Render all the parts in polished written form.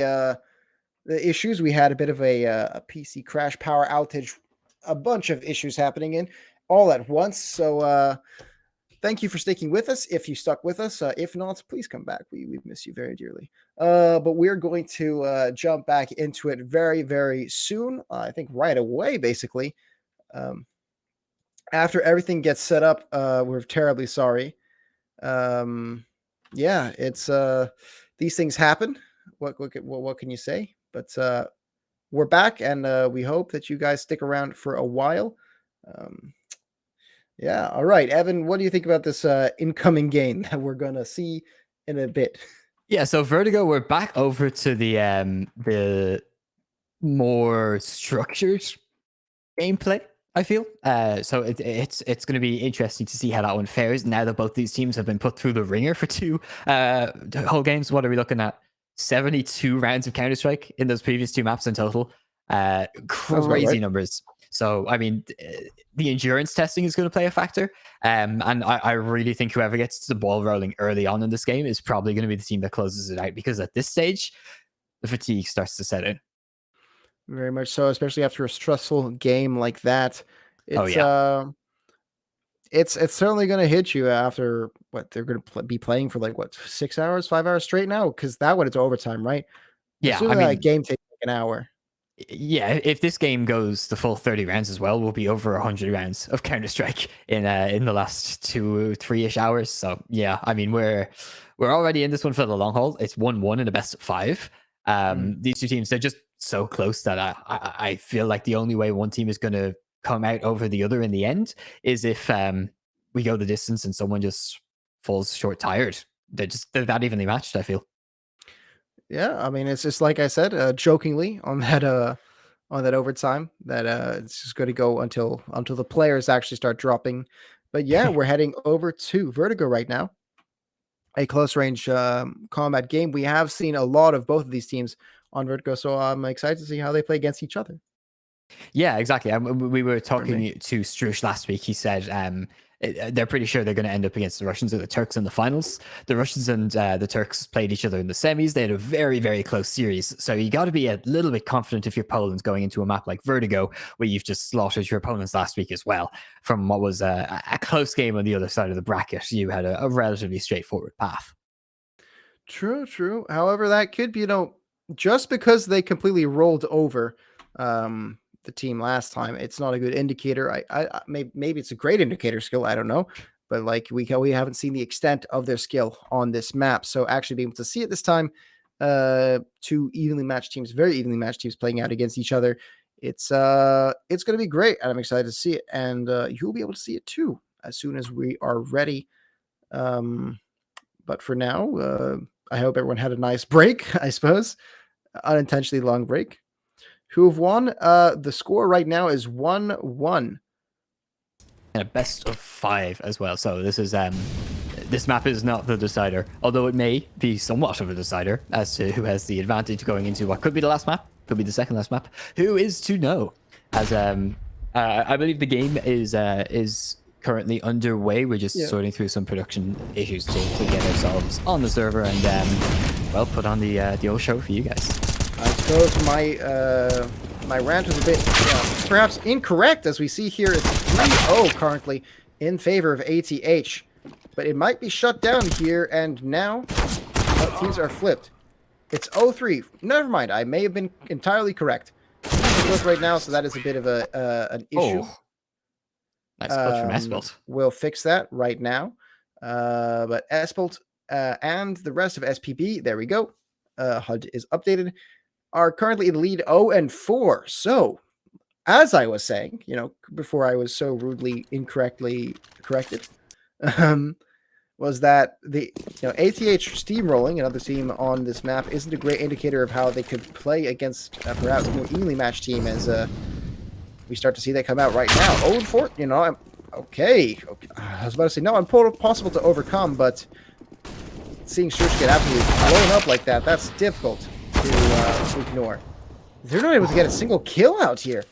the issues. We had a bit of a PC crash, power outage, a bunch of issues happening in all at once. So thank you for sticking with us. If you stuck with us, if not, please come back. We miss you very dearly. But we're going to jump back into it very, very soon. I think right away, basically. After everything gets set up, we're terribly sorry. Yeah, it's these things happen. What can you say? But we're back, and we hope that you guys stick around for a while. Yeah, all right, Evan, what do you think about this incoming game that we're gonna see in a bit? Yeah, so Vertigo, we're back over to the more structured gameplay, I feel. So it's going to be interesting to see how that one fares now that both these teams have been put through the ringer for two whole games. What are we looking at? 72 rounds of Counter-Strike in those previous two maps in total. Crazy right. numbers. So, I mean, the endurance testing is going to play a factor. And I really think whoever gets the ball rolling early on in this game is probably going to be the team that closes it out, because at this stage, the fatigue starts to set in. Very much so, especially after a stressful game like that. Oh, It's yeah. it's certainly going to hit you after what they're going to be playing for, like, what, 6 hours, 5 hours straight now, because that went into overtime, right? Yeah, I Assuming that mean, game takes like an hour. yeah, if this game goes the full 30 rounds as well, we'll be over 100 rounds of Counter-Strike in the last 2-3ish hours. So yeah, I mean, we're already in this one for the long haul. It's 1-1 in a best of 5. These two teams, they're just so close that I feel like the only way one team is going to come out over the other in the end is if we go the distance and someone just falls short tired. They're that evenly matched, I feel. Yeah, I mean, it's just like I said, jokingly on that overtime, that it's just going to go until the players actually start dropping. But yeah, we're heading over to Vertigo right now, a close range combat game. We have seen a lot of both of these teams on Vertigo, so I'm excited to see how they play against each other. Yeah, exactly. We were Pardon me. talking to Strush last week. He said they're pretty sure they're going to end up against the Russians or the Turks in the finals. The Russians and the Turks played each other in the semis. They had a very, very close series. So you got to be a little bit confident if you're Poland going into a map like Vertigo, where you've just slaughtered your opponents last week as well. From what was a close game on the other side of the bracket, you had a relatively straightforward path. True, true. However, that could be, just because they completely rolled over the team last time, it's not a good indicator. I maybe it's a great indicator skill. I don't know, but like we haven't seen the extent of their skill on this map. So actually being able to see it this time, two evenly matched teams, very evenly matched teams playing out against each other. It's going to be great, and I'm excited to see it. And you'll be able to see it too as soon as we are ready. But for now, I hope everyone had a nice break, I suppose. Unintentionally long break. Who have won? The score right now is 1-1. And a best of 5 as well. So this is this map is not the decider, although it may be somewhat of a decider as to who has the advantage going into what could be the last map, could be the second last map. Who is to know? As I believe the game is currently underway. We're just sorting through some production issues to get ourselves on the server and well, put on the old show for you guys. I suppose my rant was a bit perhaps incorrect, as we see here it's 3-0 currently in favor of ATH, but it might be shut down here, and now teams are flipped. It's 0-3. Never mind, I may have been entirely correct. Right now, so that is a bit of an issue. Nice clutch from SPbPU1. We'll fix that right now. But SPbPU1 and the rest of SPB, there we go. HUD is updated, are currently in the lead 0-4. So, as I was saying, before I was so rudely incorrectly corrected, was that the ATH steamrolling, another team on this map, isn't a great indicator of how they could play against perhaps a more evenly matched team, as we start to see that come out right now. 0-4, okay. I was about to say, no, impossible to overcome, but seeing Strush get absolutely blown up like that, that's difficult to ignore. They're not able to get a single kill out here.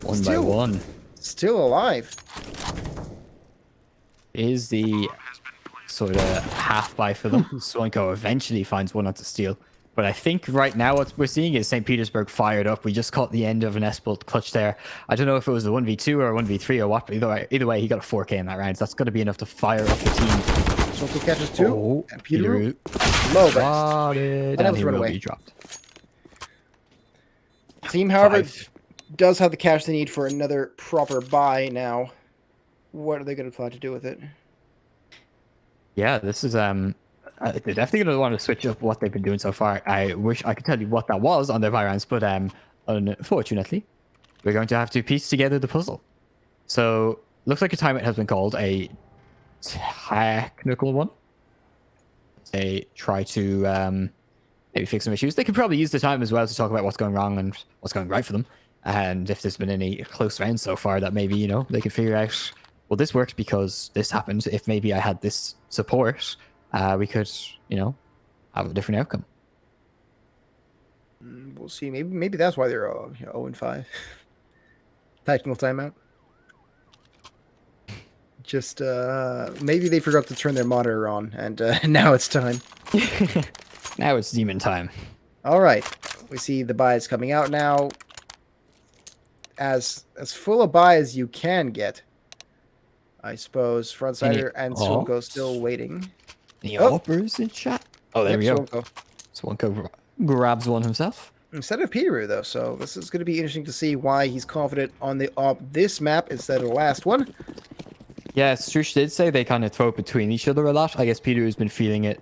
One by one. Still alive. Is the sort of half buy for them. Swanko eventually finds one out to steal. But I think right now what we're seeing is St. Petersburg fired up. We just caught the end of an SPbPU clutch there. I don't know if it was a 1v2 or a 1v3 or what, but either way, he got a 4K in that round. So that's going to be enough to fire up the team. Soko catches 2. Oh, And Peter low spotted. and he will be dropped. Team, however, does have the cash they need for another proper buy now. What are they going to plan to do with it? Yeah, this is they're definitely going to want to switch up what they've been doing so far. I wish I could tell you what that was on their buy rounds, but unfortunately, we're going to have to piece together the puzzle. So looks like a timeout has been called, a technical one. They try to maybe fix some issues. They could probably use the time as well to talk about what's going wrong and what's going right for them. And if there's been any close rounds so far that maybe, you know, they could figure out, well, this worked because this happened. If maybe I had this support, we could, you know, have a different outcome. We'll see. Maybe that's why they're 0-5. Technical timeout. Just maybe they forgot to turn their monitor on, and now it's time. Now it's demon time. All right, we see the buys coming out now. As full a buy as you can get, I suppose. Frontsider and Swonko still waiting. The Oppers in chat. Oh, there we go. Swonko grabs one himself. Instead of Peteru, though, so this is going to be interesting to see why he's confident on the this map instead of the last one. Yeah, Strush did say they kind of throw it between each other a lot. I guess Peteru's been feeling it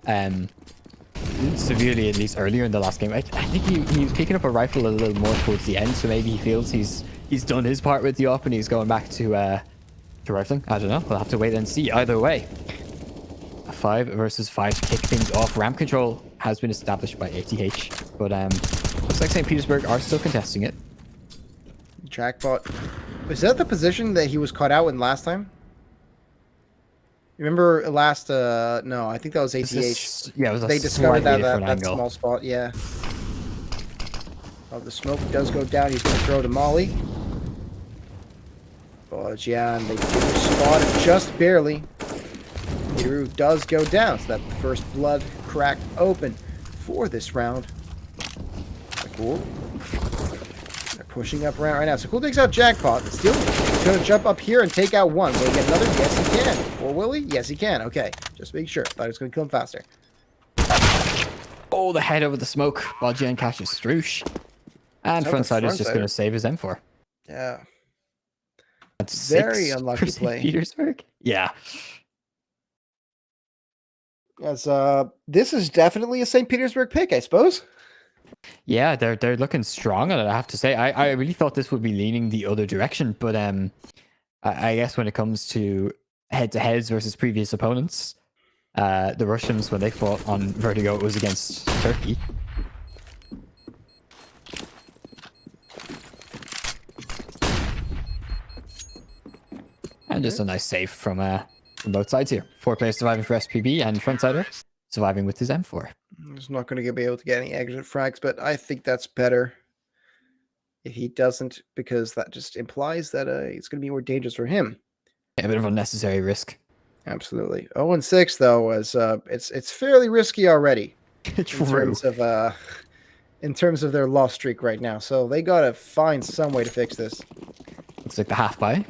severely, at least earlier in the last game. I think he was picking up a rifle a little more towards the end, so maybe he feels he's done his part with the op and he's going back to rifling. I don't know. We'll have to wait and see. Either way, a 5 versus 5 to kick things off. Ramp control has been established by ATH, but looks like St. Petersburg are still contesting it. Jackpot. Was that the position that he was caught out in last time? Remember last? No, I think that was ATH. Yeah, it was. They discovered that small spot. Yeah. Oh, the smoke does go down. He's going to throw to Molly. But yeah, and they do spot it just barely. Peteru does go down, so that the first blood cracked open for this round. Cool. They're pushing up around right now. So Cool takes out Jackpot. Still going to jump up here and take out one. Will he get another? Yes, he can. Or will he? Yes, he can. Okay. Just make sure. Thought he was going to kill him faster. Oh, the head over the smoke. Bodjan catches Strush. And Frontsider's just going to save his M4. Yeah. That's very unlucky play. Petersburg. Yeah. As this is definitely a St. Petersburg pick, I suppose. Yeah, they're looking strong on it, I have to say. I really thought this would be leaning the other direction, but I guess when it comes to head-to-heads versus previous opponents, the Russians, when they fought on Vertigo, it was against Turkey. And just a nice save from both sides here. 4 players surviving for SPB, and Frontsider surviving with his M4. He's not going to be able to get any exit frags, but I think that's better if he doesn't, because that just implies that it's going to be more dangerous for him. Yeah, a bit of unnecessary risk. Absolutely. 0-6 though, as it's fairly risky already. True. In terms of their loss streak right now, so they got to find some way to fix this. Looks like the half buy.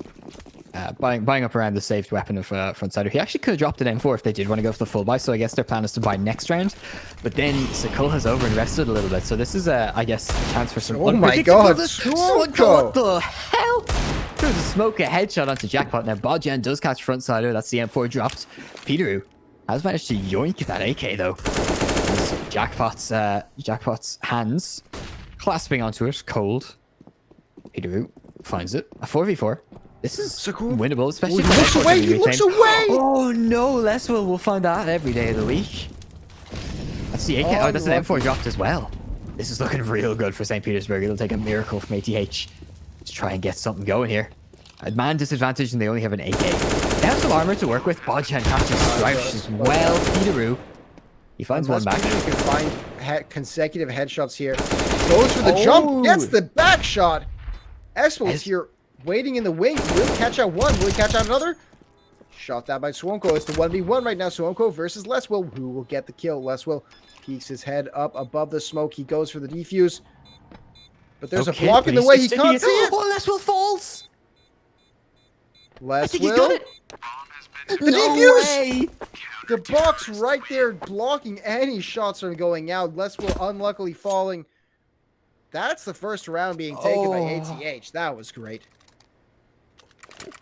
Buying up around the saved weapon of Frontsider. He actually could have dropped an M4 if they did want to go for the full buy, so I guess their plan is to buy next round. But then Sakul has over invested a little bit, so this is I guess a chance for some. Oh my god! What the hell? Throws a smoke, a headshot onto Jackpot. Now Bodjan does catch Frontsider. That's the M4 dropped. Peteru has managed to yoink that AK though. Jackpot's hands clasping onto it, cold. Peteru finds it. A 4v4. This is so cool. Winnable, especially he looks away. He looks away. Oh no, Leswell will find that every day of the week. That's the AK. Oh, that's an M4 dropped as well. This is looking real good for St. Petersburg. It'll take a miracle from ATH to try and get something going here. A man disadvantage, and they only have an AK. They have some armor to work with. Bodjan catches Stripes as well. Peteru. He finds one back. You can find consecutive headshots here. Goes for the jump. Gets the back shot. Espel is here. Waiting in the wing. Will he catch out one? Will he catch out another? Shot down by Swonko. It's the 1v1 right now. Swonko versus Leswill. Who will get the kill? Leswill peeks his head up above the smoke. He goes for the defuse. But there's a block in the way. He can't see it. Oh, Leswill falls. Leswill. I think he got it. The No defuse. way. The box right there blocking any shots from going out. Leswill unluckily falling. That's the first round being taken by ATH. That was great.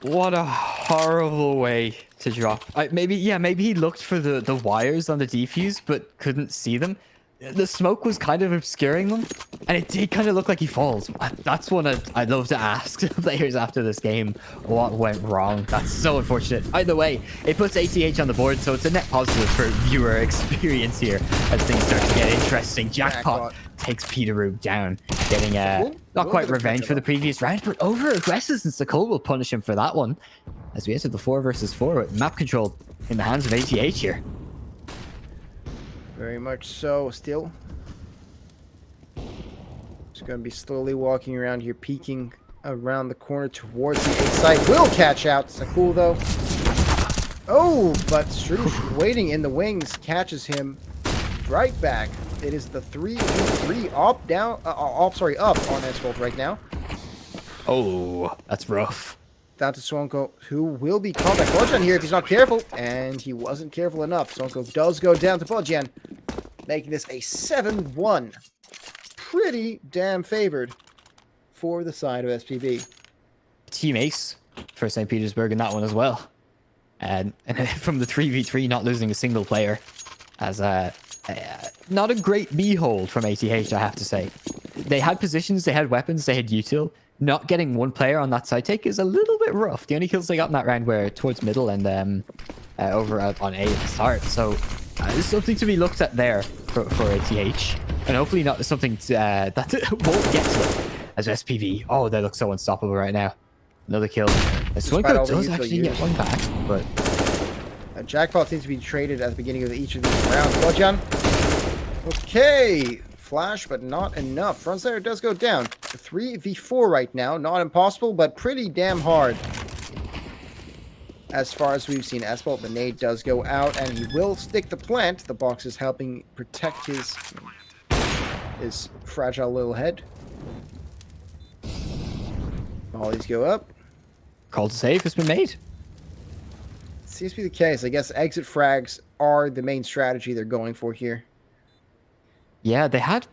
What a horrible way to drop. Maybe he looked for the wires on the defuse, but couldn't see them. The smoke was kind of obscuring them, and it did kind of look like he falls. That's one I'd love to ask players after this game. What went wrong? That's so unfortunate. Either way, it puts ATH on the board, so it's a net positive for viewer experience here as things start to get interesting. Jackpot takes Peteroo down, getting not quite revenge for the previous round, but over aggressive, and Sakul will punish him for that one as we enter the 4 versus 4 with map control in the hands of ATH here. Very much so. Still, just going to be slowly walking around here, peeking around the corner towards the A site. Will catch out Sakul though. Oh, but Strush waiting in the wings catches him right back. It is the 3v3 up on Esbolt right now. Oh, that's rough. Down to Swonko, who will be caught by Bojan here if he's not careful, and he wasn't careful enough. Swonko does go down to Bojan, making this a 7-1. Pretty damn favored for the side of SPB. Team ace for St. Petersburg in that one as well. And from the 3v3, not losing a single player as not a great B-hold from ATH, I have to say. They had positions, they had weapons, they had util. Not getting one player on that side take is a little bit rough. The only kills they got in that round were towards middle and over on A at the start. So there's something to be looked at there for ATH. And hopefully not something that won't get to them as SPV. Oh, they look so unstoppable right now. Another kill. Swinko does actually get one back, but... Jackpot seems to be traded at the beginning of each of these rounds. Bojan. Okay. Flash, but not enough. Frontsider does go down. 3v4 right now. Not impossible, but pretty damn hard. As far as we've seen, Esbolt, the nade does go out, and he will stick the plant. The box is helping protect his fragile little head. Volleys go up. Call to save has been made. Seems to be the case. I guess exit frags are the main strategy they're going for here. Yeah, they had,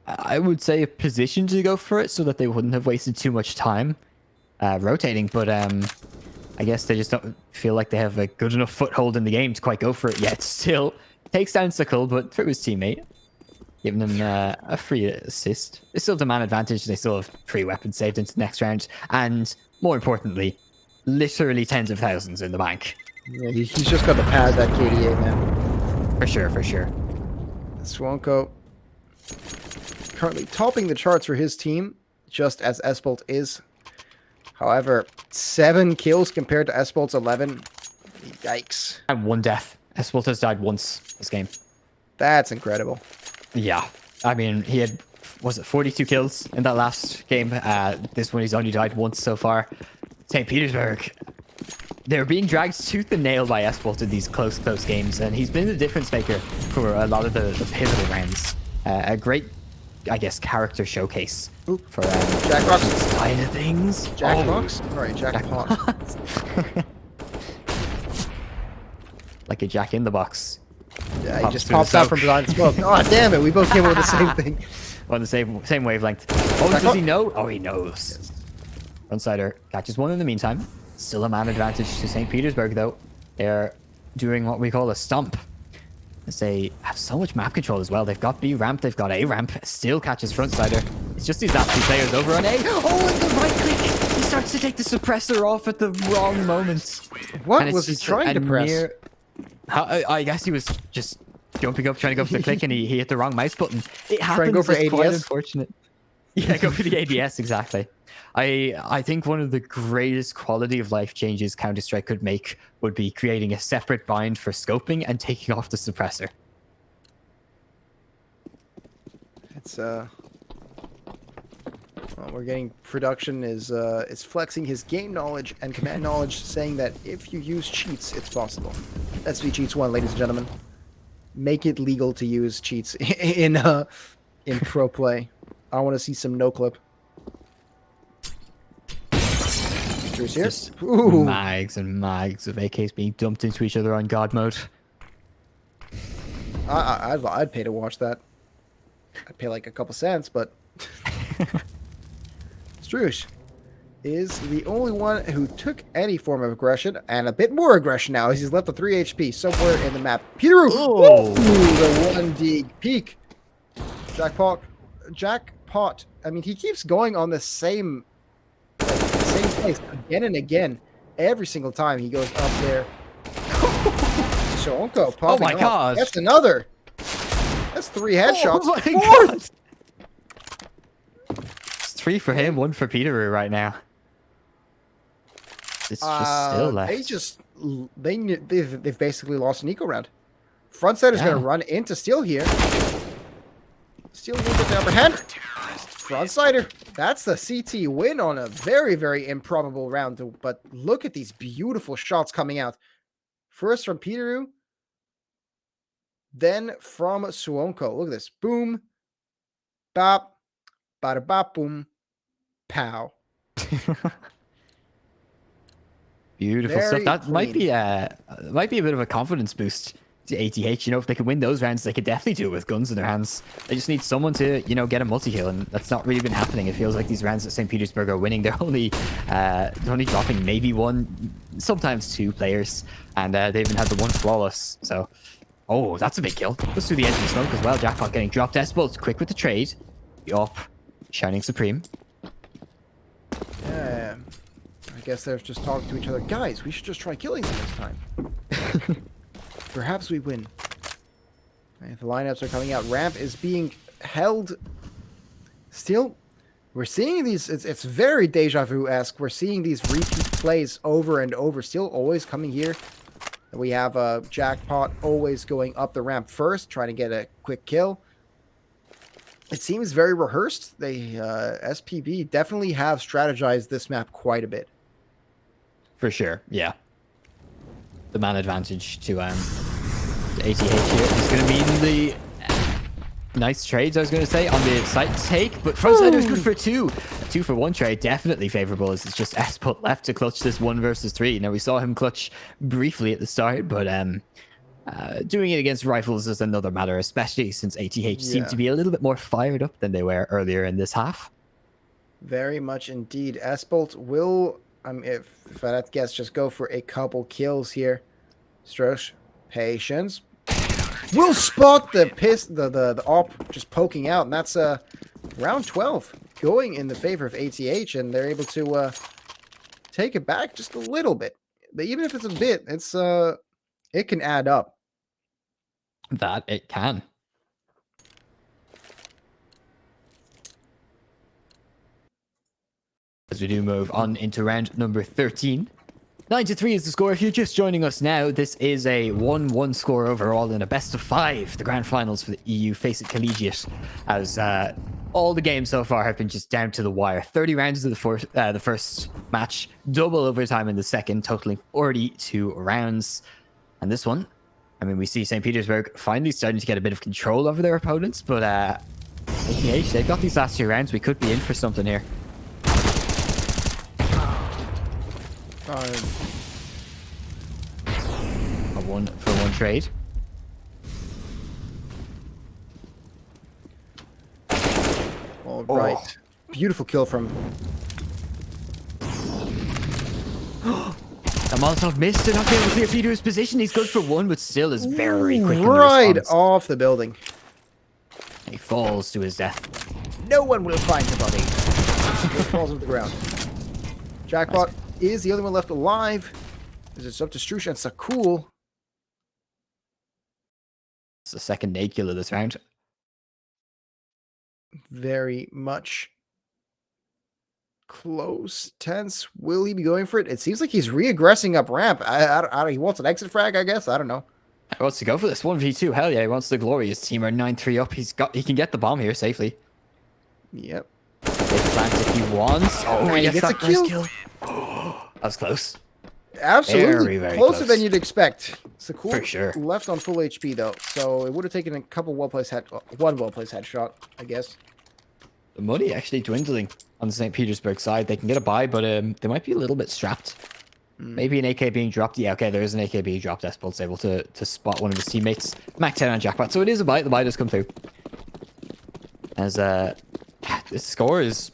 I would say, a position to go for it so that they wouldn't have wasted too much time rotating. But I guess they just don't feel like they have a good enough foothold in the game to quite go for it yet. Still takes down Sakul, but through his teammate, giving them a free assist. They still have the man advantage. They still have free weapons saved into the next round. And more importantly, literally tens of thousands in the bank. Yeah, he's just got to pad that KDA, man. For sure, for sure. Swonko currently topping the charts for his team, just as Esbolt is. However, 7 kills compared to Esbolt's 11. Yikes. And 1 death. Esbolt has died once this game. That's incredible. Yeah. I mean, he had, was it 42 kills in that last game? This one he's only died once so far. St. Petersburg, they're being dragged tooth and nail by Esbolt in these close games, and he's been the difference maker for a lot of the pivotal rounds. A great, I guess, character showcase for Jackbox side of things. Jackbox? Alright, Jackpot. Like a jack in the box. Yeah, he just pops out from behind the smoke. Oh, damn it, we both came up with the same thing. On the same wavelength. Oh, does he know? Oh, he knows. Yes. Frontsider catches one in the meantime. Still a man advantage to St. Petersburg, though. They're doing what we call a stomp. As they have so much map control as well. They've got B ramp, they've got A ramp. Still catches Frontsider. It's just these last 2 players over on A. Oh, and the right click! He starts to take the suppressor off at the wrong moment. What was he trying to press? I guess he was just jumping up, trying to go for the click, and he hit the wrong mouse button. It happens. Go for ADS? Quite unfortunate. Yeah, go for the ADS, exactly. I think one of the greatest quality of life changes Counter-Strike could make would be creating a separate bind for scoping and taking off the suppressor. It's well, Well, we're getting production is flexing his game knowledge and command knowledge, saying that if you use cheats, it's possible. SPcheats1, ladies and gentlemen. Make it legal to use cheats in pro play. I want to see some no clip. Here's here. Just Ooh. mags and mags of AKs being dumped into each other on God mode. I'd pay to watch that. I'd pay like a couple cents, but Strush is the only one who took any form of aggression, and a bit more aggression now as he's left a 3 HP somewhere in the map. Peter, oh, the 1D peak. Jackpot. I mean, he keeps going on the same place again and again. Every single time he goes up there. Shonko popping oh my off. god. That's another. That's 3 headshots. Oh my god. It's 3 for him, 1 for Peter right now. It's just still left. They've basically lost an eco round. Frontsider's going to run into Steel here. Steel will get the upper hand. Frontsider. That's the CT win on a very, very improbable round. But look at these beautiful shots coming out. First from Peteru. Then from Suonko. Look at this. Boom. Bop. Bada bop boom. Pow. Beautiful Very stuff. That might clean. be a bit of a confidence boost to ATH. You know, if they could win those rounds, they could definitely do it with guns in their hands. They just need someone to, you know, get a multi-kill, and that's not really been happening. It feels like these rounds at St. Petersburg are winning. They're only dropping maybe 1, sometimes 2 players, and they even had the 1 flawless. So, oh, that's a big kill. Goes through the edge of the smoke as well. Jackpot getting dropped. S-Bolt quick with the trade. Yup. Shining Supreme. Yeah. I guess they're just talking to each other. Guys, we should just try killing them this time. Perhaps we win. Right, the lineups are coming out. Ramp is being held. Still, we're seeing these. It's very deja vu-esque. We're seeing these repeat plays over and over. Still always coming here. We have a Jackpot always going up the ramp first, trying to get a quick kill. It seems very rehearsed. They SPB definitely have strategized this map quite a bit. For sure, yeah. The man advantage to ATH here is going to mean the nice trades, I was going to say, on the site take, but Frontsider is good for 2. A 2 for 1 trade, definitely favorable, as it's just S-Put left to clutch this 1 versus 3. Now, we saw him clutch briefly at the start, but doing it against rifles is another matter, especially since ATH seemed to be a little bit more fired up than they were earlier in this half. Very much indeed. S-Bolt will, if I had to guess, just go for a couple kills here. Strosh, patience. We'll spot the op just poking out, and that's round 12 going in the favor of ATH, and they're able to take it back just a little bit. But even if it's a bit, it's it can add up. That it can. As we do move on into round number 13. 9-3 is the score. If you're just joining us now, this is a 1-1 score overall in a best of 5, the grand finals for the EU FACEIT Collegiate, as all the games so far have been just down to the wire. 30 rounds of the first match, double overtime in the second, totaling 42 rounds. And this one, I mean, we see St. Petersburg finally starting to get a bit of control over their opponents, but ATH, they've got these last 2 rounds. We could be in for something here. A 1 for 1 trade. All right. Oh. Beautiful kill from... The Molotov missed to not be able to clear Peter's position. He's good for 1, but still is very quick in the right response. Off the building. He falls to his death. No one will find the body. He falls to the ground. Jackpot is the only one left alive. It's up to Strush and Sakul. It's the second nade kill of this round. Very much close. Tense. Will he be going for it? It seems like he's re-aggressing up ramp. He wants an exit frag, I guess. I don't know. He wants to go for this 1v2. Hell yeah, he wants the glory. His team are 9-3 up. He can get the bomb here safely. Yep. They plant if he wants. Oh, And he he gets gets that a first kill. That was close. Absolutely. Very, very Closer close. than you'd expect. Sakul For sure. left on full HP, though, so it would have taken a couple well-placed one well-placed headshot, I guess. The money actually dwindling on the St. Petersburg side. They can get a buy, but they might be a little bit strapped. Maybe an AK being dropped. Yeah, okay, there is an AK being dropped. Espolt's able to spot one of his teammates. Max out on Jackpot. So it is a buy. The buy does come through. As this score is...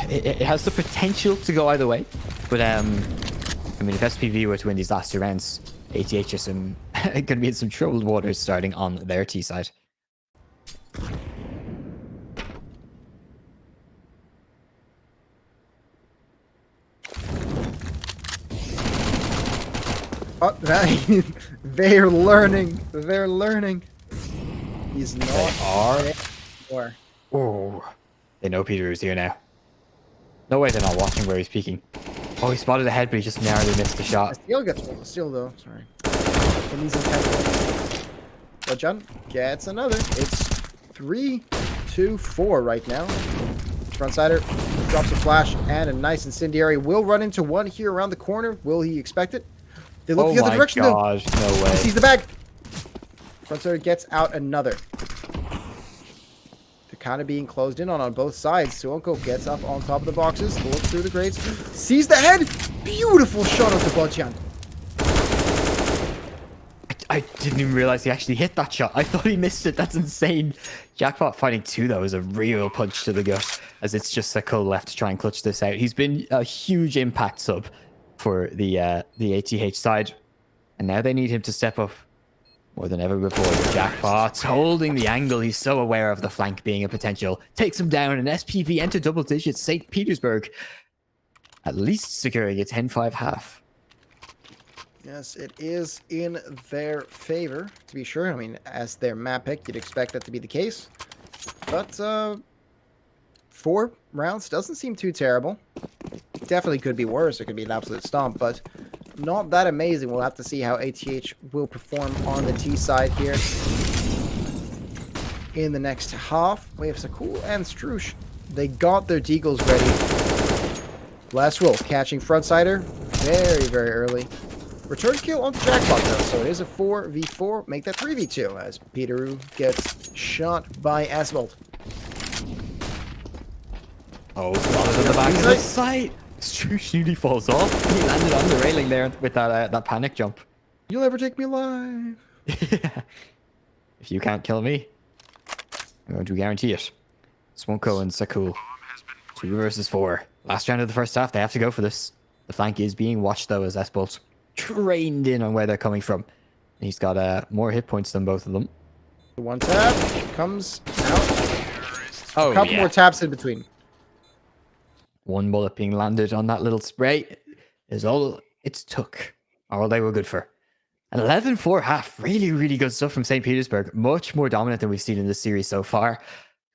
It has the potential to go either way. But, I mean, if SPV were to win these last 2 rounds, ATH are going to be in some troubled waters starting on their T side. Oh, they're learning. They're learning. He's not. They are. Or Oh, they know Peter is here now. No way they're not watching where he's peeking. Oh, he spotted ahead, but he just narrowly missed the shot. Steel gets a steal though. Sorry. And he's intense. But John gets another. It's 3-2-4 right now. Frontsider drops a flash and a nice incendiary. Will run into one here around the corner. Will he expect it? They look the other direction though. Oh my gosh, no way. He sees the bag. Frontsider gets out another. They're kind of being closed in on both sides. Suonko gets up on top of the boxes, looks through the grates, sees the head. Beautiful shot of the Bochan. I didn't even realize he actually hit that shot. I thought he missed it. That's insane. Jackpot fighting 2 though is a real punch to the gut, as it's just Sakul left to try and clutch this out. He's been a huge impact sub for the ATH side, and now they need him to step up more than ever before. Jackpot's holding the angle. He's so aware of the flank being a potential. Takes him down, and SPV enter double digits. St. Petersburg at least securing a 10-5 half. Yes, it is in their favor, to be sure. I mean, as their map pick, you'd expect that to be the case. But 4 rounds doesn't seem too terrible. Definitely could be worse. It could be an absolute stomp, but not that amazing. We'll have to see how ATH will perform on the T side here in the next half. We have Sakul and Strush. They got their deagles ready. Last roll, catching Frontsider very, very early. Return kill onto Jackpot though, so it is a 4v4. Make that 3v2 as Peteru gets shot by Asphalt. Oh, spotted in the back of the site. Strush nearly falls off. He landed on the railing there with that panic jump. You'll never take me alive. If you can't kill me, I'm going to guarantee it. Swonko and Sakul. 2 versus 4. Last round of the first half, they have to go for this. The flank is being watched though as Espolt's trained in on where they're coming from. And he's got more hit points than both of them. One tap comes out. Oh, a couple more taps in between. 1 bullet being landed on that little spray is all it took. All they were good for. An 11-4 half. Really, really good stuff from St. Petersburg. Much more dominant than we've seen in this series so far.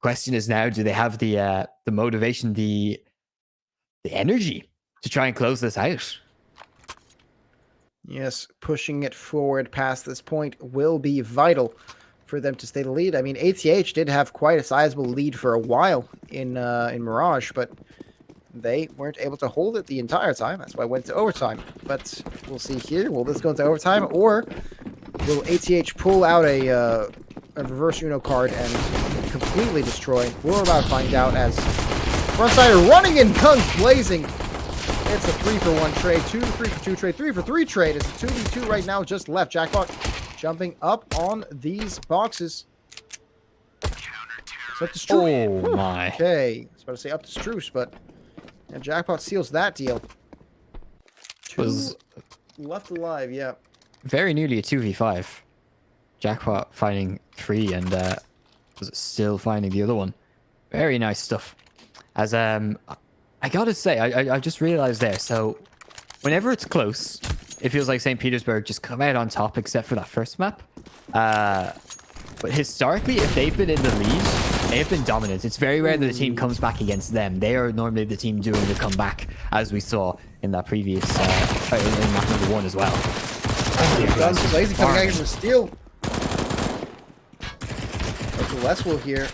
Question is now, do they have the motivation, the energy to try and close this out? Yes, pushing it forward past this point will be vital for them to stay the lead. I mean, ATH did have quite a sizable lead for a while in Mirage, but they weren't able to hold it the entire time. That's why it went to overtime. But we'll see here. Will this go into overtime, or will ATH pull out a reverse Uno card and completely destroy? We're about to find out as Frontsider running in, guns blazing. It's a 3-for-1 trade, 3-for-2 trade, 3-for-3 trade. It's a 2v2 right now, just left. Jackpot jumping up on these boxes. It's up to Struce. Oh my. Okay, I was about to say up to Struce, but and Jackpot seals that deal. 2 left alive, yeah. Very nearly a 2v5. Jackpot finding 3 and was still finding the other one. Very nice stuff. As I gotta say, I just realized there, so whenever it's close, it feels like St. Petersburg just come out on top except for that first map. But historically, if they've been in the lead, they've been dominant. It's very rare that a team comes back against them. They are normally the team doing the comeback, as we saw in that previous in map number 1 as well. Guns blazing coming out from steel. Less will here.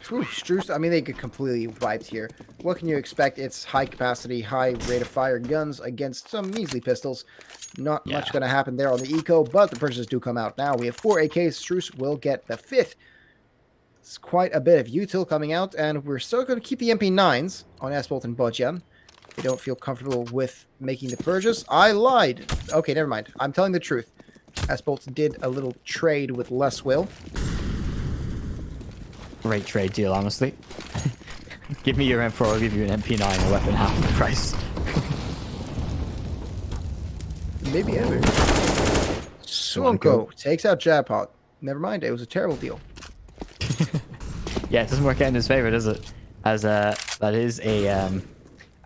Struce, I mean, they get completely wiped here. What can you expect? It's high capacity, high rate of fire guns against some measly pistols. Not much going to happen there on the eco, but the purchases do come out now. We have 4 AKs. Struce will get the 5th. It's quite a bit of util coming out, and we're still going to keep the MP9s on Espelt and Bodjan. They don't feel comfortable with making the purchase. I lied. Okay, never mind. I'm telling the truth. Espelt did a little trade with less will. Great trade deal, honestly. Give me your M4, I'll give you an MP9, a weapon half the price. Maybe ever. Swonko takes out Jackpot. Never mind, it was a terrible deal. Yeah, it doesn't work out in his favor, does it? As that is a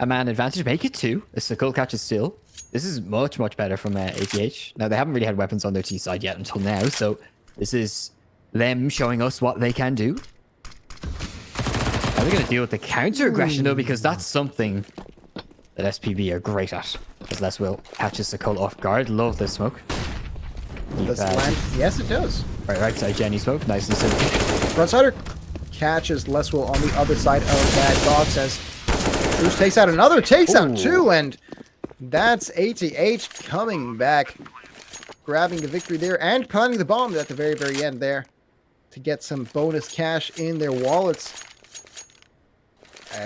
man advantage. Make it 2. It's a cool catch is still. This is much better from ATH. Now they haven't really had weapons on their T side yet until now, so this is them showing us what they can do. Are they going to deal with the counter aggression though? Because that's something that SPB are great at. As less will catches the Colt off guard. Love this smoke. Does it land? Yes, it does. Right side Jenny smoke. Nice and simple. Frontsider catches Leswell on the other side of that dog. Says Bruce takes out another, takes out 2, and that's ATH coming back, grabbing the victory there and planting the bomb at the very end there to get some bonus cash in their wallets.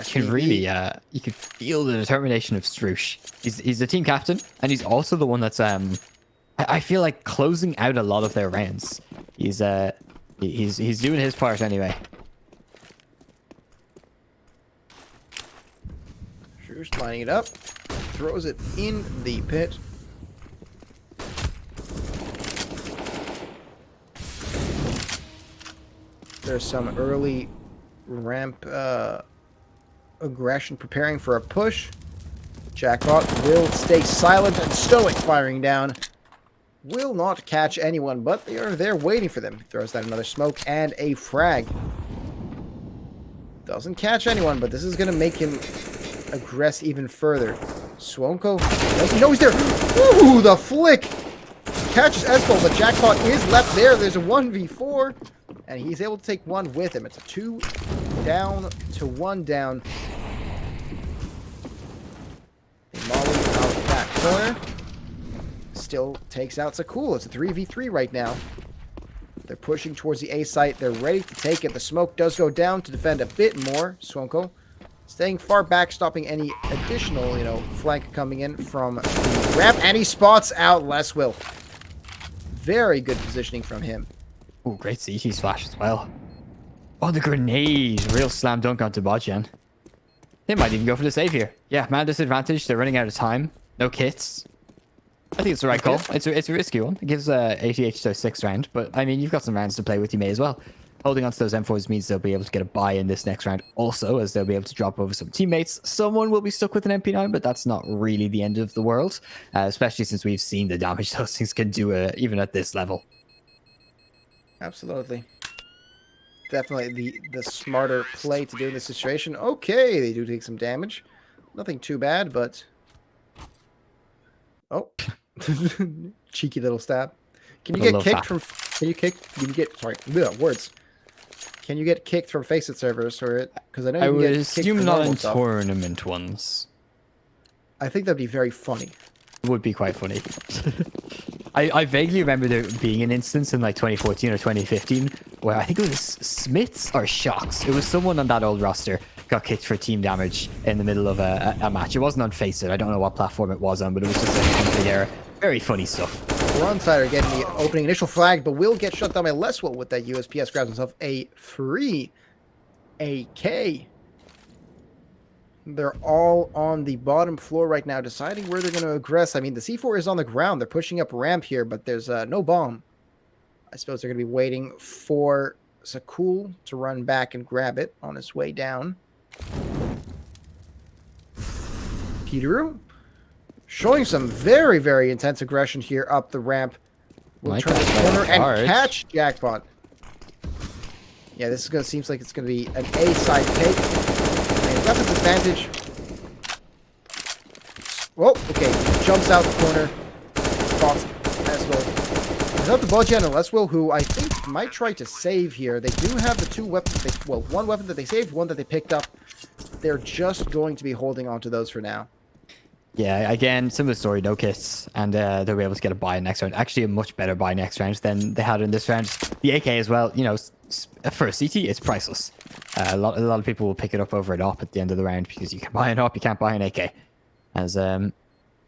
Can really, you can feel the determination of Strush. He's the team captain, and he's also the one that's I feel like closing out a lot of their rounds. He's doing his part anyway. Strush lining it up, throws it in the pit. There's some early ramp aggression preparing for a push. Jackpot will stay silent and stoic, firing down. Will not catch anyone, but they are there waiting for them. Throws down another smoke and a frag. Doesn't catch anyone, but this is going to make him aggress even further. Swonko doesn't know he's there. Ooh, the flick! Catches Espel, but Jackpot is left there. There's a 1v4, and he's able to take one with him. It's a 2 down to 1 down. Molly out that corner. Still takes out Sakul. It's a 3v3 right now. They're pushing towards the A site. They're ready to take it. The smoke does go down to defend a bit more. Swonko staying far back, stopping any additional, flank coming in from the ramp. And he spots out Leswill. Very good positioning from him. Oh, great CT flash as well. Oh, the grenade. Real slam dunk onto Bodjan. They might even go for the save here. Yeah, man disadvantage. They're running out of time. No kits. I think it's the right call. It's a risky one. It gives ATH their 6th round, but I mean, you've got some rounds to play with. You may as well. Holding on to those M4s means they'll be able to get a buy in this next round also, as they'll be able to drop over some teammates. Someone will be stuck with an MP9, but that's not really the end of the world, especially since we've seen the damage those things can do even at this level. Absolutely. Definitely the smarter play to do in this situation. Okay, they do take some damage. Nothing too bad, but... Oh. Cheeky little stab. Can you get kicked from... Can you get... Sorry. Words. Can you get kicked from FACEIT servers? Because I know you can get kicked from not in tournament ones. I think that'd be very funny. It would be quite funny. I vaguely remember there being an instance in like 2014 or 2015 where I think it was Smiths or Shocks. It was someone on that old roster got kicked for team damage in the middle of a match. It wasn't on FACEIT. I don't know what platform it was on, but it was just a config error. Very funny stuff. Frontsider getting the opening initial flag, but will get shut down by Leswell with that USPS. Grabs himself a free AK. They're all on the bottom floor right now, deciding where they're going to aggress. I mean, the C4 is on the ground. They're pushing up ramp here, but there's no bomb. I suppose they're going to be waiting for Sakul to run back and grab it on his way down. Peteru showing some very, very intense aggression here up the ramp. Will turn the corner and catch Jackpot. Yeah, this is going to seems like it's going to be an A side take. Got this advantage. Whoa, okay. Jumps out the corner. Spots as well. It's up to Bodjan and Leswell, who I think might try to save here. They do have the two weapons. Well, one weapon that they saved, one that they picked up. They're just going to be holding on to those for now. Yeah, again, similar story, no kits, and they'll be able to get a buy next round. Actually, a much better buy next round than they had in this round. The AK as well, you know, for a CT, it's priceless. A lot of people will pick it up over an op at the end of the round because you can buy an op, you can't buy an AK. As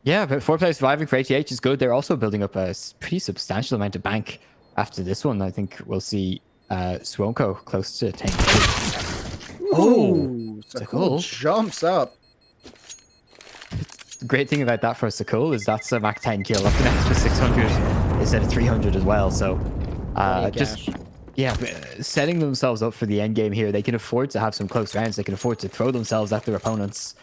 yeah, but 4 players surviving for ATH is good. They're also building up a pretty substantial amount of bank after this one. I think we'll see Swonko close to 10k. Oh, Sakul jumps up. The great thing about that for Sakul is that's a Mac 10 kill up to next for 600 instead of 300 as well. So just yeah, setting themselves up for the end game here. They can afford to have some close rounds. They can afford to throw themselves at their opponents,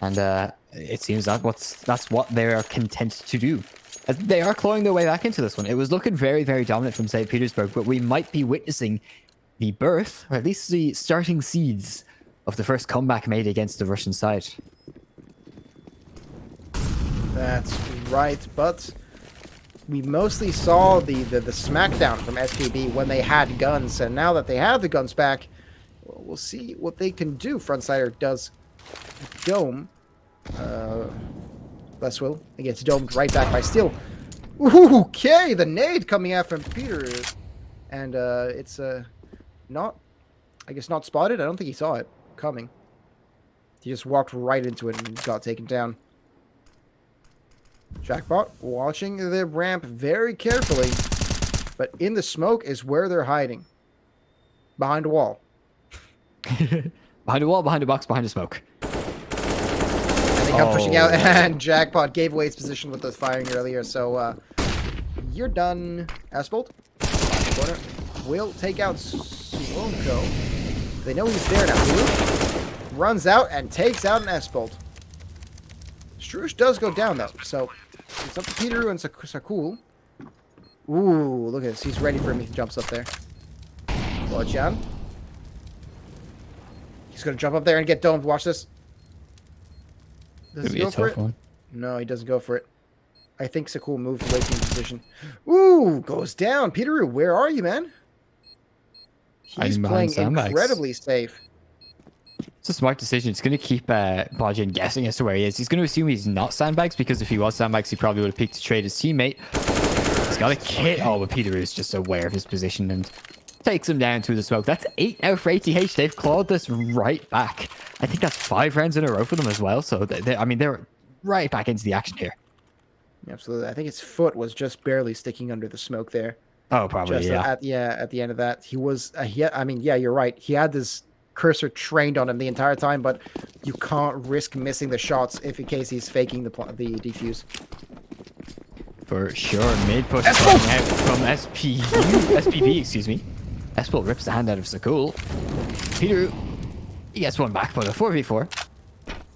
and it seems that's what they are content to do. They are clawing their way back into this one. It was looking very, very dominant from St. Petersburg, but we might be witnessing the birth, or at least the starting seeds of the first comeback made against the Russian side. That's right, but we mostly saw the smackdown from SPB when they had guns, and now that they have the guns back, we'll see what they can do. Frontsider does dome. Leswell, he gets domed right back by Steel. Okay, the nade coming out from Peter, and it's not, I guess, not spotted. I don't think he saw it coming. He just walked right into it and got taken down. Jackpot watching the ramp very carefully, but in the smoke is where they're hiding. Behind a wall. Behind a wall, behind a box, behind a smoke. And they come pushing out, and Jackpot gave away his position with the firing earlier, so you're done. Asphalt. Corner. Will take out Swonko. They know he's there now. Blue runs out and takes out an Asphalt. Strush does go down, though, so it's up to Peter and Sakul. Ooh, look at this. He's ready for him. He jumps up there. Bodjan. He's going to jump up there and get domed. Watch this. Does he go for it? No, he doesn't go for it. I think Sakul moved away from his position. Ooh, goes down. Peter, where are you, man? He's playing incredibly safe. It's a smart decision. It's going to keep Bodjan guessing as to where he is. He's going to assume he's not sandbags, because if he was sandbags, he probably would have picked to trade his teammate. He's got a kit. Oh, but Peter is just aware of his position and takes him down through the smoke. That's 8 out for ATH. They've clawed this right back. I think that's 5 rounds in a row for them as well. So, I mean, they're right back into the action here. Absolutely. I think his foot was just barely sticking under the smoke there. Oh, probably, just yeah. At the end of that. He was, I mean, yeah, you're right. He had this cursor trained on him the entire time, but you can't risk missing the shots if in case he's faking the defuse. For sure. Mid push coming out from SPB, excuse me. Espel rips the hand out of Sakul. Peter, he gets one back, but a 4v4.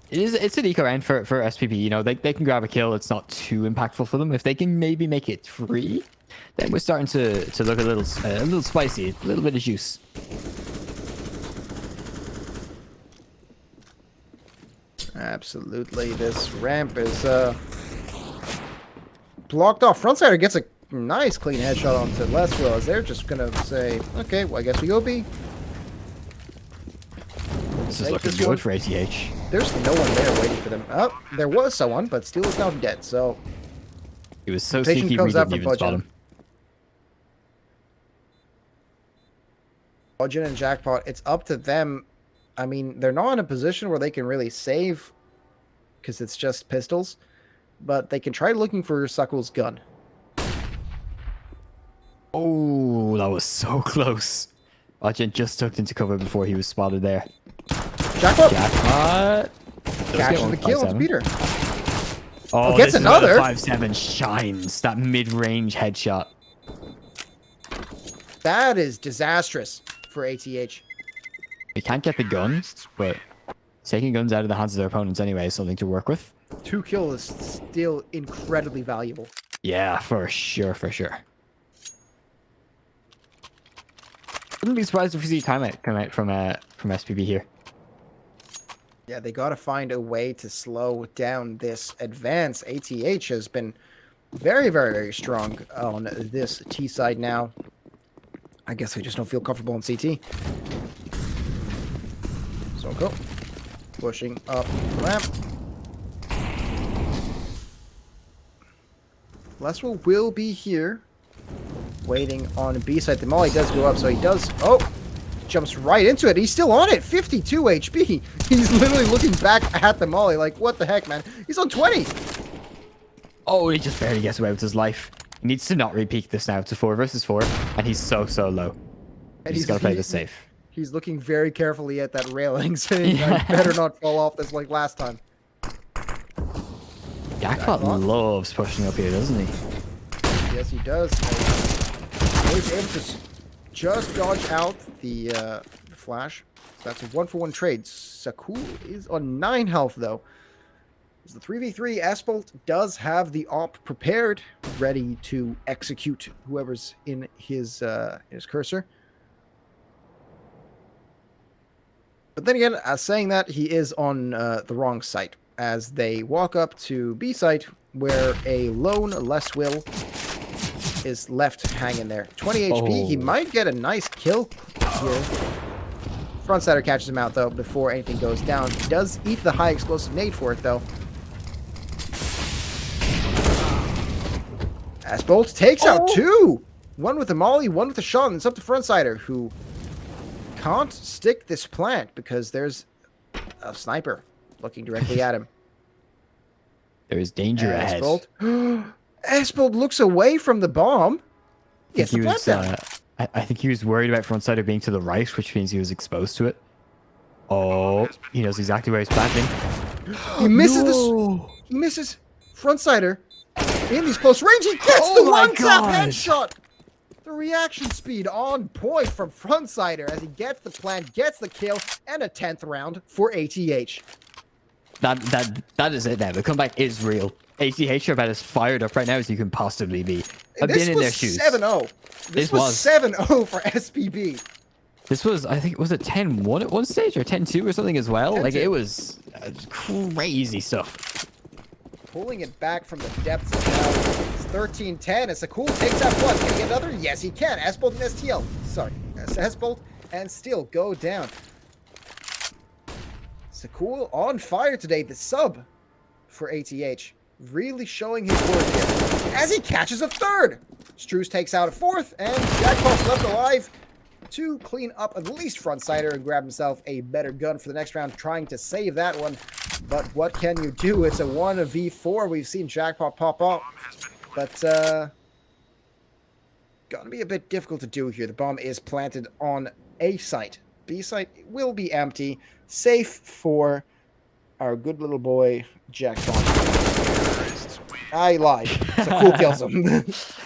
It's an eco round for SPB. You know, they can grab a kill. It's not too impactful for them. If they can maybe make it 3, then we're starting to look a little spicy, a little bit of juice. Absolutely. This ramp is blocked off. Frontsider gets a nice clean headshot onto Leswell, as they're just gonna say, okay, well, I guess we go B. This is looking good for ATH. There's no one there waiting for them. Oh, there was someone, but Steel is now dead, so it was so sneaky we didn't even spot him. Bodjan and Jackpot, it's up to them. I mean, they're not in a position where they can really save because it's just pistols, but they can try looking for Sakul's gun. Oh, that was so close. Bodjan just tucked into cover before he was spotted there. Jackpot catches the kill with Peter. Oh, gets another 5-7 shines that mid-range headshot. That is disastrous for ATH. We can't get the gun, but taking guns out of the hands of their opponents anyway is something to work with. 2 kills is still incredibly valuable. Yeah, for sure, for sure. Wouldn't be surprised if we see timeout come out from SPB here. Yeah, they got to find a way to slow down this advance. ATH has been very, very, very strong on this T side now. I guess I just don't feel comfortable in CT. So cool. Pushing up the ramp. Leswell will be here, waiting on B side. The molly does go up, so he does. Oh, jumps right into it. He's still on it. 52 HP. He's literally looking back at the molly like, what the heck, man? He's on 20. Oh, he just barely gets away with his life. He needs to not repeat this now to 4 versus 4, and he's so low. And he's got to play this safe. He's looking very carefully at that railing, saying, I better not fall off this like last time. Jackpot loves pushing up here, doesn't he? Yes, he does. He's able to just dodge out the flash. So that's a 1-for-1 trade. Sakul is on 9 health, though. As the 3v3, Espelt does have the op prepared, ready to execute whoever's in his cursor. But then again, saying that, he is on the wrong site as they walk up to B site, where a lone Leswell is left hanging there. 20 HP. He might get a nice kill here. Frontsider catches him out, though, before anything goes down. He does eat the high explosive nade for it, though. Asbolt takes out 2. One with the molly, one with the shot, and it's up to Frontsider, who can't stick this plant because there's a sniper looking directly at him. There is danger ahead. Asbolt looks away from the bomb. Gets the plant down. I think he was worried about Frontsider being to the right, which means he was exposed to it. Oh, he knows exactly where he's planting. He misses He misses Frontsider in these close range. He gets the one-tap headshot. The reaction speed on point from Frontsider as he gets the plant, gets the kill, and a 10th round for ATH. That is it now. The comeback is real. ATH are about as fired up right now as you can possibly be. I've been in their shoes. 7-0. This was 7-0 for SPB. This was, I think, was it 10-1 at one stage or 10-2 or something as well? Like, it was crazy stuff. Pulling it back from the depths of hell. It's 13-10. As Sakul takes out one. Can he get another? Yes, he can. Asbolt and STL. Sorry. Asbolt and Steel go down. Sakul on fire today. The sub for ATH. Really showing his work here. As he catches a third. Struce takes out a fourth. And Jackpot's left alive to clean up at least Frontsider and grab himself a better gun for the next round. Trying to save that one. But what can you do? It's a 1v4. We've seen Jackpot pop up. But, gonna be a bit difficult to do here. The bomb is planted on A site. B site will be empty. Safe for our good little boy, Jackpot. I lied. Sakul kills him.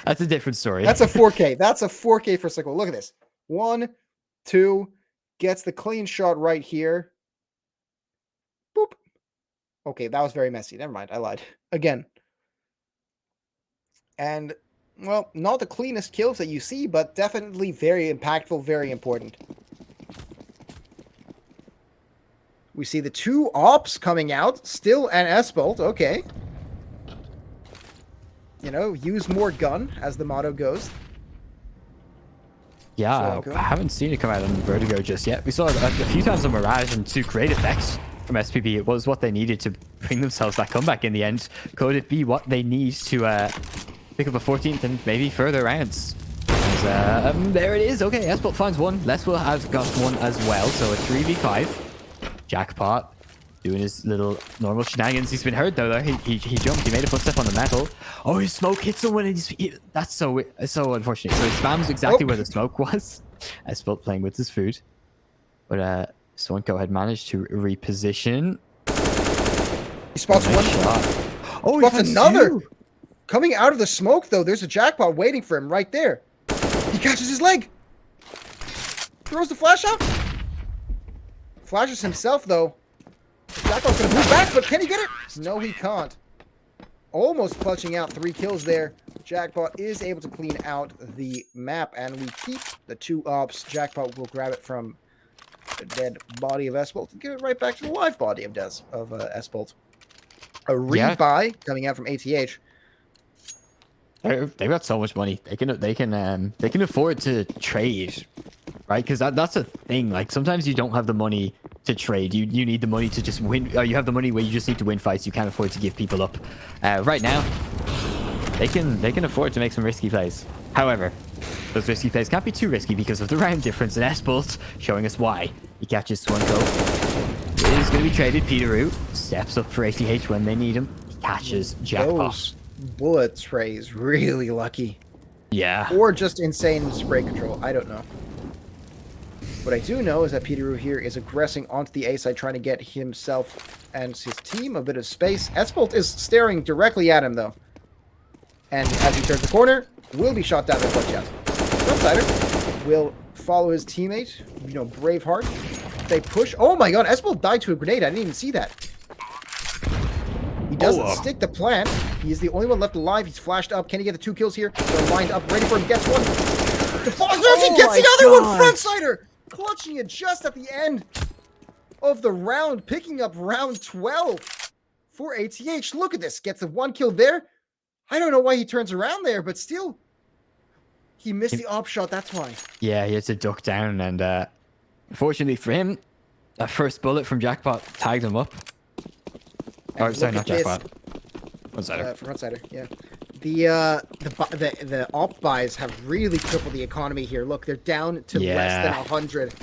That's a different story. That's a 4K. That's a 4K for Sakul. Look at this. 1, 2, gets the clean shot right here. Boop. Okay, that was very messy. Never mind. I lied. Again. And, well, not the cleanest kills that you see, but definitely very impactful, very important. We see the 2 ops coming out. Still an S-Bolt. Okay. You know, use more gun, as the motto goes. Yeah, I haven't seen it come out on Vertigo just yet. We saw it a few times on Mirage, and to great effect from SPB. It was what they needed to bring themselves that comeback in the end. Could it be what they need to pick up a 14th and maybe further rounds? And, there it is. Okay, Espelt finds one. Leswell has got one as well, so a 3v5. Jackpot doing his little normal shenanigans. He's been hurt though. He jumped. He made a footstep on the metal. Oh, his smoke hits someone, and that's so unfortunate. So he spams exactly where the smoke was. Espelt playing with his food, but someone go ahead managed to reposition. He spots one shot. Oh, he spots another. Coming out of the smoke though, there's a Jackpot waiting for him right there. He catches his leg. Throws the flash out. Flashes himself though. Jackpot's gonna move back, but can he get it? No, he can't. Almost clutching out 3 kills there. Jackpot is able to clean out the map, and we keep the 2 ops. Jackpot will grab it from the dead body of Espelt and give it right back to the live body of Espelt. A rebuy coming out from ATH. they've got so much money. They can afford to trade, right? Because that's a thing. Like sometimes you don't have the money to trade. You need the money to just win. Or you have the money where you just need to win fights. You can't afford to give people up. Right now, they can afford to make some risky plays. However, those risky plays can't be too risky because of the round difference in S-Bolt, showing us why. He catches Swanko. It is going to be traded. Peteroo steps up for ATH when they need him. He catches Jackpot. Those bullet sprays really lucky. Yeah. Or just insane spray control. I don't know. What I do know is that Peteroo here is aggressing onto the A side, trying to get himself and his team a bit of space. S-Bolt is staring directly at him, though. And as he turns the corner, will be shot down by Collegiate. Frontsider will follow his teammate, Braveheart. They push. Oh my god, S-Bolt died to a grenade. I didn't even see that. He doesn't stick the plant. He is the only one left alive. He's flashed up. Can he get the 2 kills here? They're lined up, ready for him. Gets one. The he gets the other one! Frontsider! Clutching it just at the end of the round, picking up round 12 for ATH. Look at this. Gets the 1 kill there. I don't know why he turns around there, but still, he missed the op shot. That's why. Yeah, he had to duck down, and fortunately for him, that first bullet from Jackpot tagged him up. Oh, sorry, not Jackpot. Frontsider. Frontsider, yeah. The op buys have really crippled the economy here. Look, they're down to less than 100.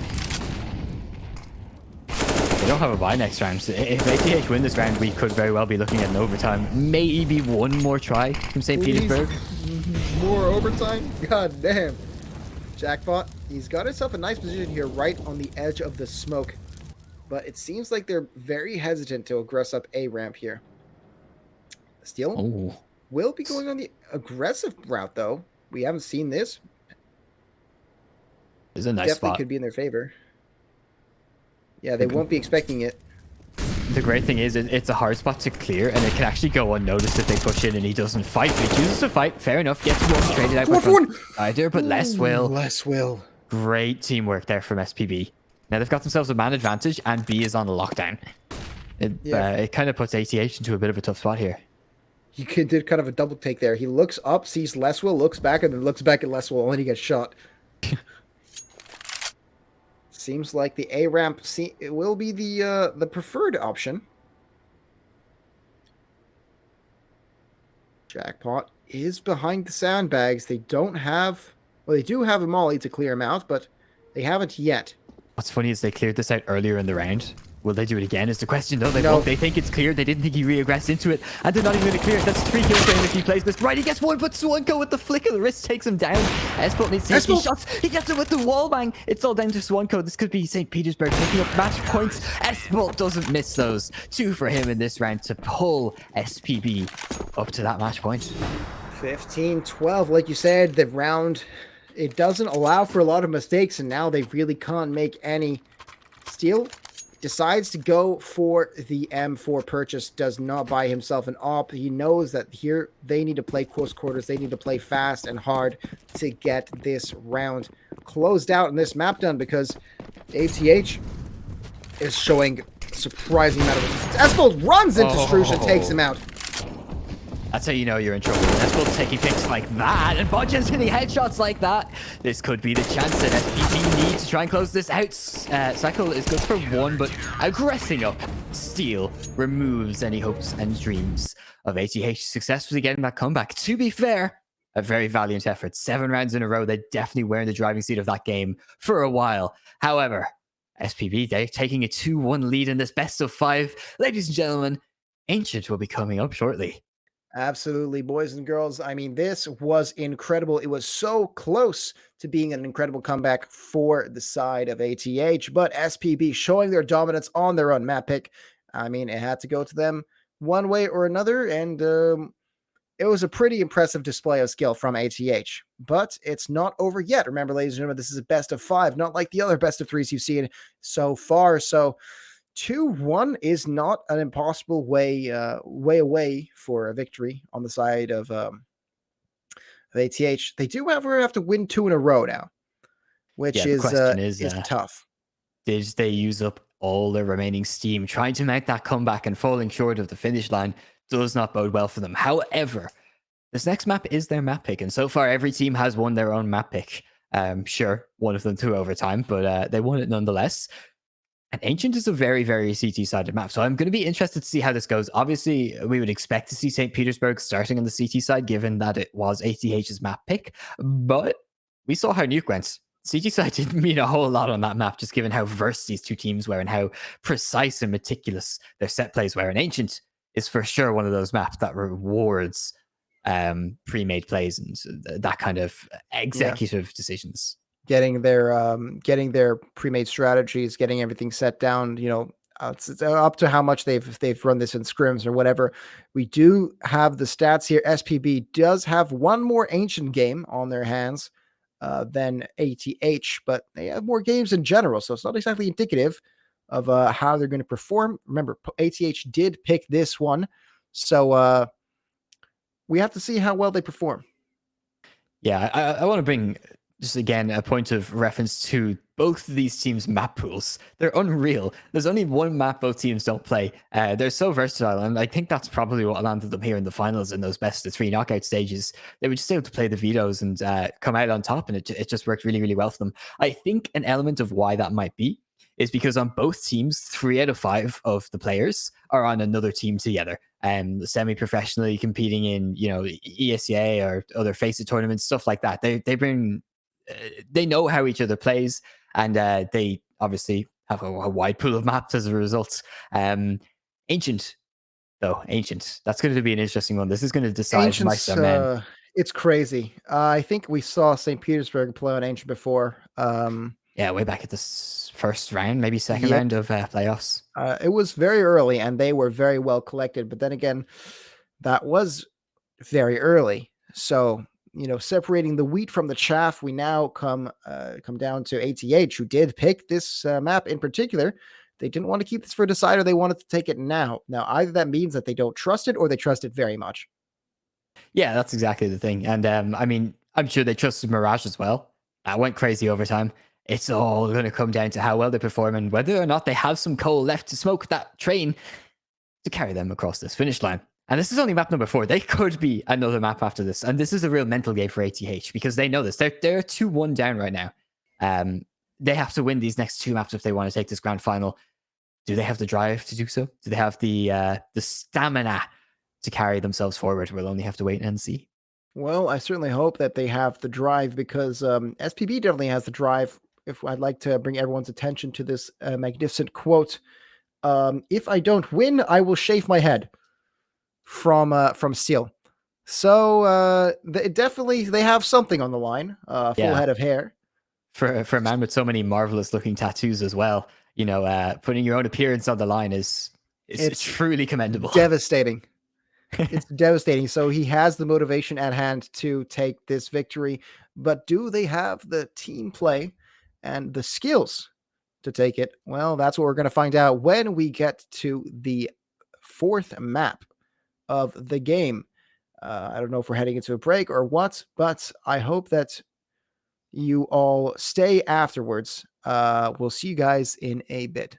They don't have a buy next round. So if ATH win this round, we could very well be looking at an overtime. Maybe one more try from St. Petersburg. More overtime? God damn. Jackpot, he's got himself a nice position here right on the edge of the smoke. But it seems like they're very hesitant to aggress up A ramp here. Steal will be going on the aggressive route, though. We haven't seen this. It's a nice Definitely spot. Could be in their favor. Yeah, they won't be expecting it. The great thing is it's a hard spot to clear, and it can actually go unnoticed if they push in and he doesn't fight. But he chooses to fight. Fair enough. Gets one traded out by either, but less will. Less will. Great teamwork there from SPB. Now they've got themselves a man advantage, and B is on the lockdown. It kind of puts ATH into a bit of a tough spot here. He did kind of a double take there. He looks up, sees Leswell, looks back, and then looks back at Leswell, and he gets shot. Seems like the A ramp it will be the preferred option. Jackpot is behind the sandbags. They don't have, well, they do have a molly to clear him out, but they haven't yet. What's funny is they cleared this out earlier in the round. Will they do it again is the question, though. They won't. They think it's cleared. They didn't think he re-aggressed into it. And they're not even going to clear it. That's 3 kills for him if he plays this right. He gets one, but Swanko with the flick of the wrist takes him down. S-Bolt needs safety shots. He gets it with the wall bang. It's all down to Swanko. This could be St. Petersburg picking up match points. S-Bolt doesn't miss those. 2 for him in this round to pull SPB up to that match point. 15-12. Like you said, the round, it doesn't allow for a lot of mistakes, and now they really can't make any. Steal decides to go for the M4 purchase, does not buy himself an op. He knows that here they need to play close quarters. They need to play fast and hard to get this round closed out and this map done, because ATH is showing a surprising amount of resistance. S-Bolt runs into Strush and takes him out. That's how you know you're in trouble. S-Bolt's taking picks like that and bunches hitting headshots like that. This could be the chance that SPB need to try and close this out. Cycle is good for 1, but aggressing up. Steel removes any hopes and dreams of ATH successfully getting that comeback. To be fair, a very valiant effort. 7 rounds in a row. They definitely were in the driving seat of that game for a while. However, SPB, they're taking a 2-1 lead in this best of 5. Ladies and gentlemen, Ancient will be coming up shortly. Absolutely, boys and girls. I mean, this was incredible. It was so close to being an incredible comeback for the side of ATH, but SPB showing their dominance on their own map pick. I mean, it had to go to them one way or another, and it was a pretty impressive display of skill from ATH. But it's not over yet. Remember, ladies and gentlemen, this is a best of 5, not like the other best of 3s you've seen so far. So 2-1 is not an impossible way away for a victory on the side of ATH. They do, however, have to win 2 in a row now, which is tough. Did they use up all their remaining steam trying to make that comeback and falling short of the finish line? Does not bode well for them. However, This next map is their map pick, and so far every team has won their own map pick. Sure, one of them through overtime, but they won it nonetheless. And Ancient is a very, very CT-sided map, so I'm going to be interested to see how this goes. Obviously, we would expect to see St. Petersburg starting on the CT side, given that it was ATH's map pick, but we saw how Nuke went. CT side didn't mean a whole lot on that map, just given how versed these two teams were and how precise and meticulous their set plays were. And Ancient is for sure one of those maps that rewards pre-made plays and that kind of executive decisions. Getting their pre-made strategies, getting everything set down. It's up to how much they've run this in scrims or whatever. We do have the stats here. SPB does have one more Ancient game on their hands than ATH, but they have more games in general, so it's not exactly indicative of how they're going to perform. Remember, ATH did pick this one, so we have to see how well they perform. Yeah, I want to bring just again a point of reference to both of these teams' map pools. They're unreal. There's only one map both teams don't play. They're so versatile, and I think that's probably what landed them here in the finals in those best of 3 knockout stages. They were just able to play the vetoes and come out on top, and it just worked really, really well for them. I think an element of why that might be is because on both teams, 3 out of 5 of the players are on another team together, semi-professionally competing in, ESEA or other FACEIT tournaments, stuff like that. They know how each other plays, and they obviously have a wide pool of maps as a result. Ancient, that's going to be an interesting one. This is going to decide Ancient's, men. It's crazy. I think we saw St. Petersburg play on Ancient before. Yeah, way back at the first round, maybe second round of playoffs. It was very early, and they were very well collected. But then again, that was very early. So, separating the wheat from the chaff, we now come down to ATH, who did pick this map in particular. They didn't want to keep this for a decider. They wanted to take it now. Now, either that means that they don't trust it or they trust it very much. Yeah, that's exactly the thing. And I'm sure they trusted Mirage as well. I went crazy overtime. It's all going to come down to how well they perform and whether or not they have some coal left to smoke that train to carry them across this finish line. And this is only map number 4. They could be another map after this. And this is a real mental game for ATH because they know this. They're 2-1 down right now. They have to win these next 2 maps if they want to take this grand final. Do they have the drive to do so? Do they have the stamina to carry themselves forward? We'll only have to wait and see. Well, I certainly hope that they have the drive because SPB definitely has the drive. If I'd like to bring everyone's attention to this magnificent quote, "If I don't win, I will shave my head." From Steel. So they have something on the line. Full head of hair. For a man with so many marvelous looking tattoos as well, putting your own appearance on the line is truly commendable. Devastating. It's devastating. So he has the motivation at hand to take this victory, but do they have the team play and the skills to take it? Well, that's what we're going to find out when we get to the 4th map of the game. I don't know if we're heading into a break or what, but I hope that you all stay afterwards. We'll see you guys in a bit.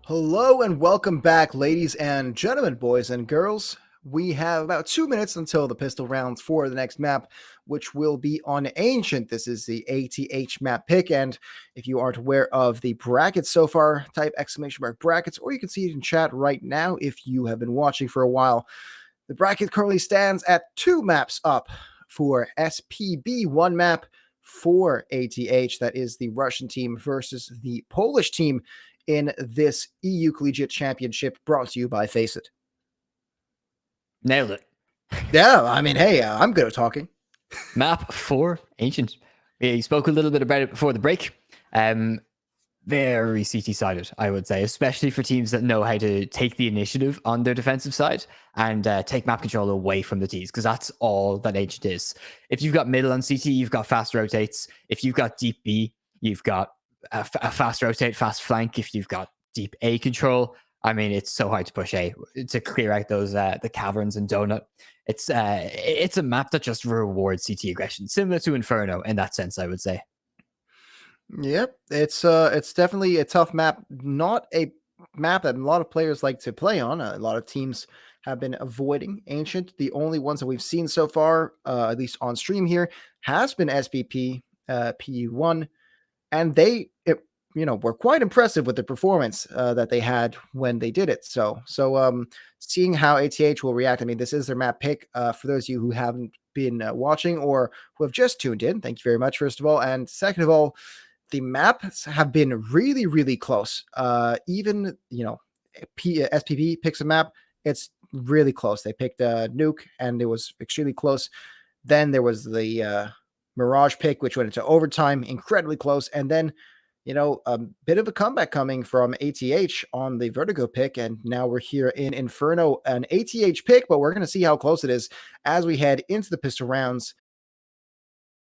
Hello and welcome back, ladies and gentlemen, boys and girls. We have about 2 minutes until the pistol rounds for the next map, which will be on Ancient. This is the ATH map pick, and if you aren't aware of the brackets so far, type !brackets, or you can see it in chat right now if you have been watching for a while. The bracket currently stands at 2 maps up for SPbPU1 map for ATH. That is the Russian team versus the Polish team in this EU Collegiate Championship brought to you by FACEIT. Nailed it. Yeah, I mean, hey, I'm good at talking. Map 4, Ancient. We spoke a little bit about it before the break. Very CT-sided, I would say, especially for teams that know how to take the initiative on their defensive side and take map control away from the Ts, because that's all that Ancient is. If you've got middle on CT, you've got fast rotates. If you've got deep B, you've got a fast rotate, fast flank. If you've got deep A control, I mean, it's so hard to push A to clear out those the caverns and donut. It's a map that just rewards CT aggression, similar to Inferno in that sense, I would say. Yep, it's definitely a tough map. Not a map that a lot of players like to play on. A lot of teams have been avoiding Ancient. The only ones that we've seen so far, at least on stream here, has been SPbPU1, and they were quite impressive with the performance that they had when they did it. So seeing how ATH will react. I mean, this is their map pick. For those of you who haven't been watching or who have just tuned in, thank you very much, first of all. And second of all, the maps have been really, really close. Even, SPb picks a map, it's really close. They picked Nuke, and it was extremely close. Then there was the Mirage pick, which went into overtime, incredibly close. And then, a bit of a comeback coming from ATH on the Vertigo pick. And now we're here in Inferno, an ATH pick, but we're going to see how close it is as we head into the pistol rounds.